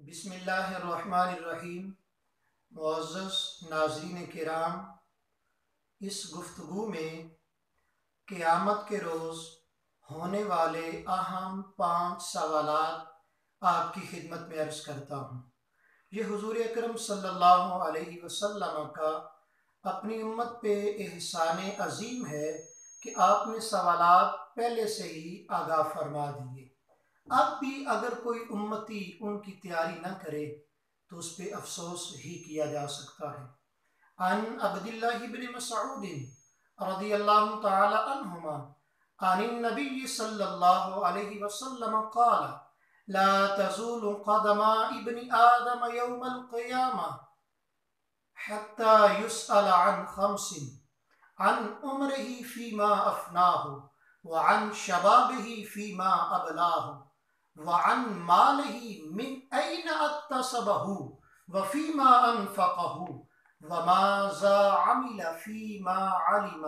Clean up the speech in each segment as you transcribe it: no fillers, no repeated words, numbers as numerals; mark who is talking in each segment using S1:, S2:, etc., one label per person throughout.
S1: بسم اللہ الرحمن الرحیم۔ معزز ناظرین کرام، اس گفتگو میں قیامت کے روز ہونے والے اہم 5 سوالات آپ کی خدمت میں عرض کرتا ہوں۔ یہ حضور اکرم صلی اللہ علیہ وسلم کا اپنی امت پہ احسان عظیم ہے کہ آپ نے سوالات پہلے سے ہی آگاہ فرما دیے۔ اب بھی اگر کوئی امتی ان کی تیاری نہ کرے تو اس پہ افسوس ہی کیا جا سکتا ہے۔ عن عبداللہ بن مسعود رضی اللہ تعالی عنہما عن النبی صلی اللہ علیہ وسلم قال لا تزول قدم ابن آدم یوم القیامہ حتى يسأل عن 5: عن عمره فيما أفناه، وعن شبابه فيما أبلاه، وعن ماله من أين اكتسبه وفيما أنفقه، وماذا عمل فيما علم۔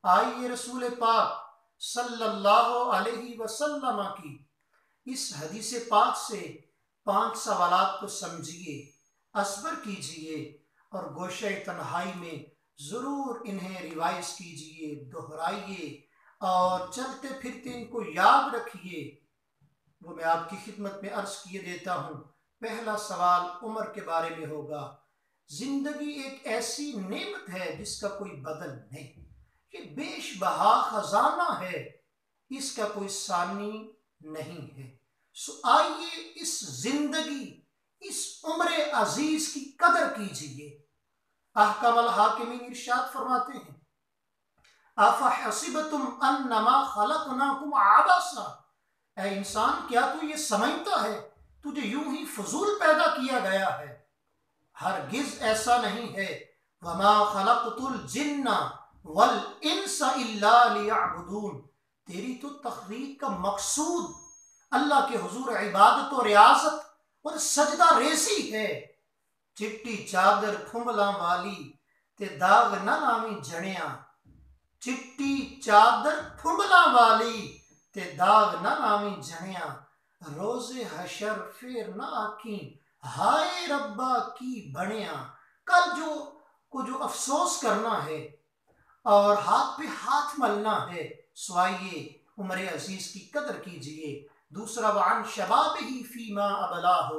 S1: آئیے رسول پاک صلی اللہ علیہ وسلم کی اس حدیث پاک سے 5 سوالات کو سمجھیے، اصبر کیجئے اور گوشہ تنہائی میں ضرور انہیں ریوائز کیجئے، دہرائیے اور چلتے پھرتے ان کو یاد رکھیے۔ وہ میں آپ کی خدمت میں عرض کیے دیتا ہوں۔ پہلا سوال عمر کے بارے میں ہوگا۔ زندگی ایک ایسی نعمت ہے جس کا کوئی بدل نہیں، یہ بیش بہا خزانہ ہے، اس کا کوئی ثانی نہیں ہے۔ سو آئیے اس زندگی، اس عمر عزیز کی قدر کیجئے۔ احکم الحاکمین ارشاد فرماتے ہیں افحسبتم انما خلقناکم عبثا، اے انسان کیا تو یہ سمجھتا ہے تجھے یوں ہی فضول پیدا کیا گیا ہے؟ ہرگز ایسا نہیں ہے۔ وما خلقت الجن والانس الا لیعبدون، تیری تو تخلیق کا مقصود اللہ کے حضور عبادت و ریاضت اور سجدہ ریزی ہے۔ چٹی چادر پھملاں والی تے داغ نہ لاویں جھڑیاں، چٹی چادر پھملاں والی تے داغ نہ لاویں جھڑیاں، روز حشر پھر نہ آکھیں ہائے ربا کی بڑیاں۔ کل جو افسوس کرنا ہے اور ہاتھ پہ ہاتھ ملنا ہے، سو آئیے عمر عزیز کی قدر کیجئے۔ دوسرا وعن شبابہ فیما ابلاہ،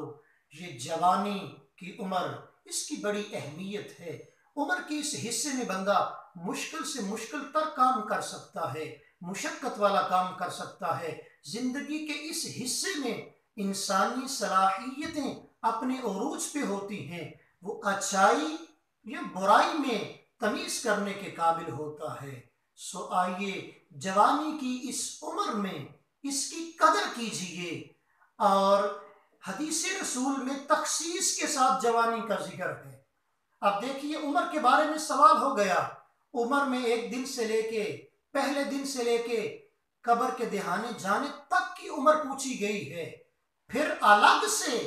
S1: یہ جوانی کی عمر، اس کی بڑی اہمیت ہے۔ عمر کے اس حصے میں بندہ مشکل سے مشکل تر کام کر سکتا ہے، مشقت والا کام کر سکتا ہے۔ زندگی کے اس حصے میں انسانی صلاحیتیں اپنے عروج پہ ہوتی ہیں، وہ اچھائی یا برائی میں تمیز کرنے کے قابل ہوتا ہے۔ سو آئیے جوانی کی اس عمر میں اس کی قدر کیجئے۔ اور حدیث رسول میں تخصیص کے ساتھ جوانی کا ذکر ہے۔ اب دیکھیے عمر کے بارے میں سوال ہو گیا، عمر میں ایک دن سے لے کے پہلے دن سے لے کے قبر کے دہانے جانے تک کی عمر پوچھی گئی ہے۔ پھر الگ سے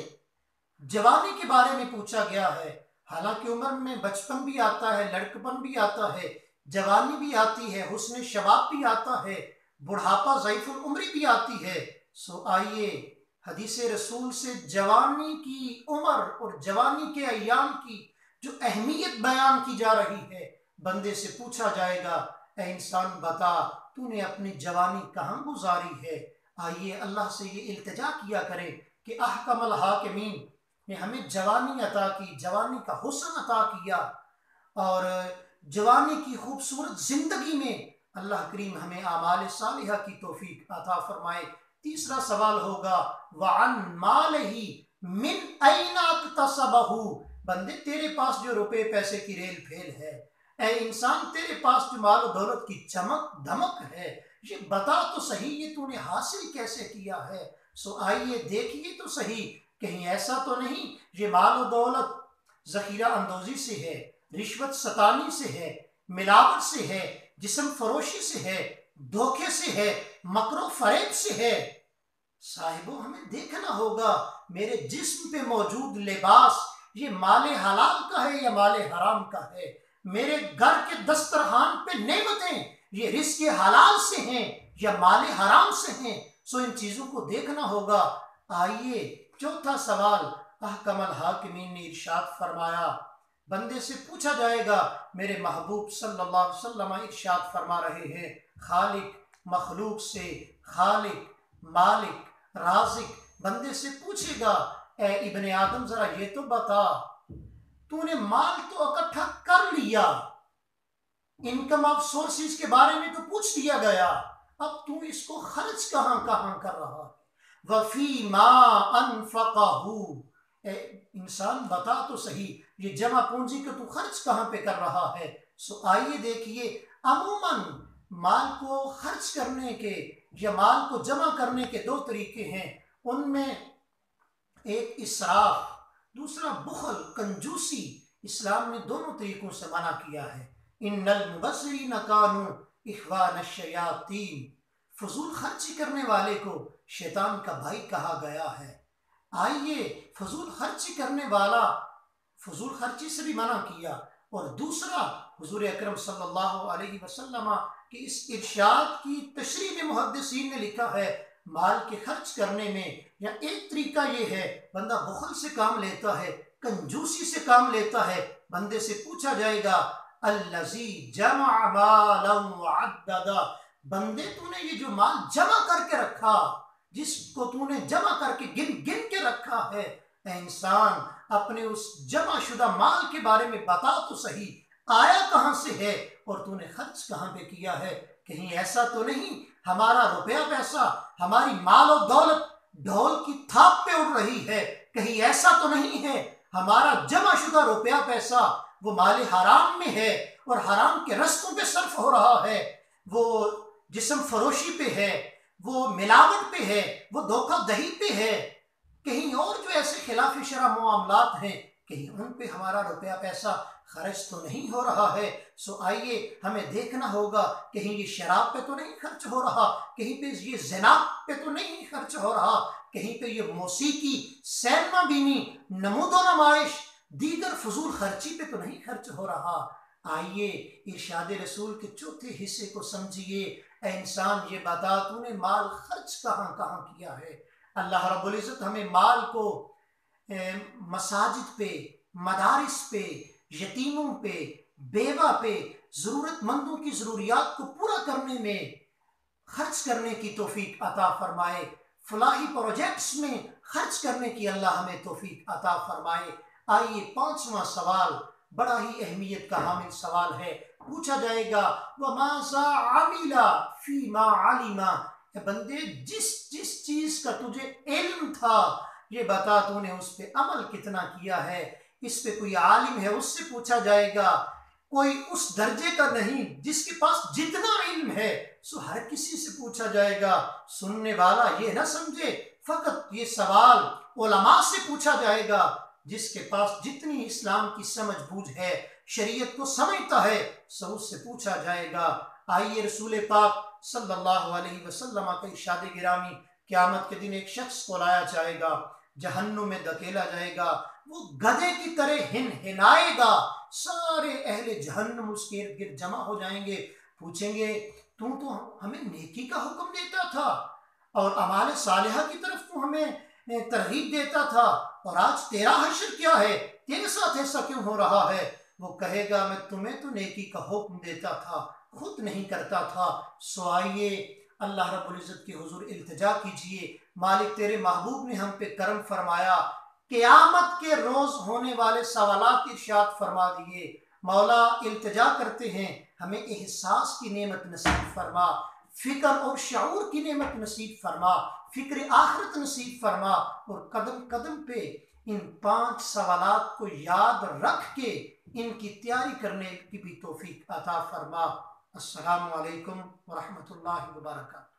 S1: جوانی کے بارے میں پوچھا گیا ہے۔ حالانکہ عمر میں بچپن بھی آتا ہے، لڑکپن بھی آتا ہے، جوانی بھی آتی ہے، حسن شباب بھی آتا ہے، بڑھاپا ضعیف العمری بھی آتی ہے۔ سو آئیے حدیث رسول سے جوانی کی عمر اور جوانی کے ایام کی جو اہمیت بیان کی جا رہی ہے، بندے سے پوچھا جائے گا اے انسان بتا تو نے اپنی جوانی کہاں گزاری ہے۔ آئیے اللہ سے یہ التجا کیا کریں کہ احکم الحاکمین نے ہمیں جوانی عطا کی، جوانی کا حسن عطا کیا، اور جوانی کی خوبصورت زندگی میں اللہ کریم ہمیں اعمال صالحہ کی توفیق عطا فرمائے۔ تیسرا سوال ہوگا وعن مالہ من این اکتسبہ، بندے تیرے پاس جو روپے پیسے کی ریل پھیل ہے، اے انسان تیرے پاس جو مال و دولت کی چمک دھمک ہے، یہ بتا تو صحیح یہ تو نے حاصل کیسے کیا ہے۔ سو آئیے دیکھیے تو صحیح، کہیں ایسا تو نہیں یہ مال و دولت ذخیرہ اندوزی سے ہے، رشوت ستانی سے ہے، ملاوٹ سے ہے، جسم فروشی سے ہے، دھوکے سے ہے، مکر و فریب سے ہے۔ صاحبوں ہمیں دیکھنا ہوگا میرے جسم پہ موجود لباس یہ مال حلال کا ہے یا مال حرام کا ہے؟ میرے گھر کے دسترخوان پہ نعمتیں یہ رزق حلال سے ہیں یا مال حرام سے ہیں؟ سو ان چیزوں کو دیکھنا ہوگا۔ آئیے چوتھا سوال अहकम अल हाकिमीन ने इरशाद फरमाया, बंदे से पूछा जाएगा, मेरे महबूब सल्लल्लाहु अलैहि वसल्लम इरशाद फरमा रहे हैं, खालिक मखलूक से, खालिक मालिक राजिक, बंदे से पूछेगा, ए इब्ने आदम जरा ये तो बता, तूने माल तो इकट्ठा कर लिया, इनकम ऑफ सोर्सेज के बारे में तो पूछ दिया गया, अब तू इसको खर्च कहाँ कहाँ कर रहा है? वफी मा अनफक़हू, इंसान बता तो सही ये जमा पूंजी को तू खर्च कहाँ पे कर रहा है? सो आइए देखिए, अमूमन माल को खर्च करने के या माल को जमा करने के दो तरीके हैं, उनमें एक इसराफ, दूसरा बुखल कंजूसी। इस्लाम ने दोनों तरीकों से मना किया है। इन्नल मुबस्सिरीन कानू इख्वान शयातीन, फजूल खर्ची करने वाले को शैतान का भाई कहा गया है। आइए, फजूल खर्ची करने वाला, फजूल खर्ची से भी मना किया, और दूसरा हुजूर अकरम सल्लल्लाहु अलैहि वसल्लम कि इस इरशाद की तशरीह में मुहद्दिसीन ने लिखा है, माल के खर्च करने में या एक तरीका ये है, बंदा बुखल से काम लेता है, कंजूसी से काम लेता है। बंदे से पूछा जाएगा, अल्लज़ी जमा मालन वअद्ददा, बंदे तूने ये जो माल जमा करके रखा, जिसको तूने जमा करके गिन गिन के रखा है, इंसान अपने उस जमा शुदा माल के बारे में बता तो सही, आया कहाँ से है और तूने खर्च कहाँ पे किया है? कहीं ऐसा तो नहीं हमारा रुपया पैसा, हमारी माल और दौलत ढोल की थाप पे उड़ रही है? कहीं ऐसा तो नहीं है हमारा जमा शुदा रुपया पैसा वो माल हराम में है और हराम के रस्तों पे सर्फ हो रहा है, वो जिस्म फरोशी पे है, वो मिलावट पे है, वो धोखा दही पे है? कहीं और जो ऐसे खिलाफ शरअ मामलात हैं, कहीं उन पे हमारा रुपया पैसा खर्च तो नहीं हो रहा है। सो आइए हमें देखना होगा, कहीं ये शराब पे तो नहीं खर्च हो रहा, कहीं पे ये ज़िना पे तो नहीं खर्च हो रहा, कहीं पे ये मौसीकी, सैनमा बीनी, नमूदो नमाइश, दीगर फजूल खर्ची पे तो नहीं खर्च हो रहा। आइए इरशाद रसूल के चौथे हिस्से को समझिए। ऐ इंसान ये बता, तूने माल खर्च कहाँ कहाँ किया है? अल्लाह रब्बुल इज़्ज़त हमें माल को मसाजिद पे, मदारिस पे, यतीमों पे, बेवा पे, ज़रूरतमंदों की ज़रूरियात को पूरा करने में खर्च करने की तौफीक अता फरमाए। फलाही प्रोजेक्ट्स में खर्च करने की अल्लाह हमें तौफीक अता फरमाए। आइए, पांचवा सवाल बड़ा ही अहमियत का हामिल सवाल है। पूछा जाएगा, वमाज़ा आमिला फीमा आलिमा, बंदे जिस जिस चीज का तुझे इल्म था ये बता, तूने उस पे अमल कितना किया है? इस पे कोई आलिम है, उससे पूछा जाएगा। कोई उस दर्जे का नहीं जिसके पास जितना इल्म है, सो हर किसी से पूछा जाएगा। सुनने वाला ये ना समझे फकत ये सवाल उलमा से पूछा जाएगा, जिसके पास जितनी इस्लाम की समझ बूझ है, शरीयत को समझता है, सो उससे पूछा जाएगा। आइए, रसूल पाक सल्लल्लाहु अलैहि वसल्लम का इरशाद गिरामी, क़यामत के दिन एक शख्स को लाया जाएगा, जहन्नुम में धकेला जाएगा, वो गधे की तरह हिन हिनाएगा, सारे अहले जहन्नुम उसके इर्द गिर्द जमा हो जाएंगे, पूछेंगे, तू तो हमें नेकी का हुक्म देता था और अमाल सालिहा की तरफ तू हमें तरगीब देता था, और आज तेरा हश्र क्या है? तेरे साथ ऐसा क्यों हो रहा है? वो कहेगा, मैं तुम्हें तो नेकी का हुक्म देता था, खुद नहीं करता था। सो आइए अल्लाह रब्बुल इज़्ज़त के हुजूर इल्तिजा कीजिए, मालिक तेरे महबूब ने हम पे करम फरमाया, क़यामत के रोज होने वाले सवालात इरशाद फरमा दिए। मौला इल्तिजा करते हैं, हमें एहसास की नेमत नसीब फरमा, फिक्र और शऊर की नेमत नसीब फरमा, फिक्र आखिरत नसीब फरमा, और कदम कदम पे इन 5 सवालात को याद रख के इनकी तैयारी करने की भी तौफीक अता फरमा। अस्सलामु अलैकुम व रहमतुल्लाहि व बरकातहू।